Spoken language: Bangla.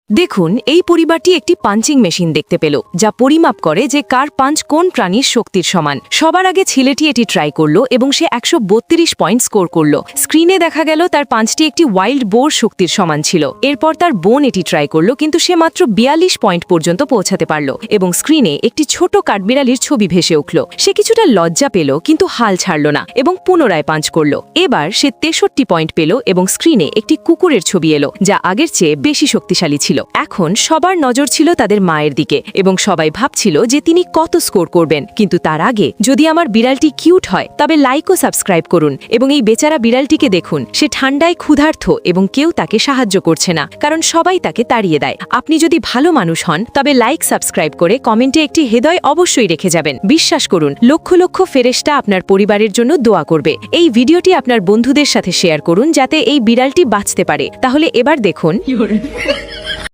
দেখুন, এই পরিবারটি একটি পাঞ্চিং মেশিন দেখতে পেল, যা পরিমাপ করে যে কার পাঞ্চ কোন প্রাণীর শক্তির সমান। সবার আগে ছেলেটি এটি ট্রাই করল এবং সে 132 পয়েন্ট স্কোর করল। স্ক্রিনে দেখা গেল তার পাঞ্চটি একটি ওয়াইল্ড বোর শক্তির সমান ছিল। এরপর তার বোন এটি ট্রাই করল, কিন্তু সে মাত্র 42 পয়েন্ট পর্যন্ত পৌঁছাতে পারল এবং স্ক্রিনে একটি ছোট কাঠবিড়ালির ছবি ভেসে উঠল। সে কিছুটা লজ্জা পেল, কিন্তু হাল ছাড়ল না এবং পুনরায় পাঞ্চ করল। এবার সে 63 পয়েন্ট পেল এবং স্ক্রিনে একটি কুকুরের ছবি এলো, যা আগের চেয়ে বেশি শক্তিশালী ছিল। এখন সবার নজর ছিল তাদের মায়ের দিকে এবং সবাই ভাবছিল যে তিনি কত স্কোর করবেন। কিন্তু তার আগে, যদি আমার বিড়ালটি কিউট হয় তবে লাইক ও সাবস্ক্রাইব করুন এবং এই বেচারা বিড়ালটিকে দেখুন। সে ঠান্ডায় ক্ষুধার্ত এবং কেউ তাকে সাহায্য করছে না, কারণ সবাই তাকে তাড়িয়ে দেয়। আপনি যদি ভালো মানুষ হন তবে লাইক সাবস্ক্রাইব করে কমেন্টে একটি হৃদয় অবশ্যই রেখে যাবেন। বিশ্বাস করুন, লক্ষ লক্ষ ফেরেশতা আপনার পরিবারের জন্য দোয়া করবে। এই ভিডিওটি আপনার বন্ধুদের সাথে শেয়ার করুন যাতে এই বিড়ালটি বাঁচতে পারে। তাহলে এবার দেখুন।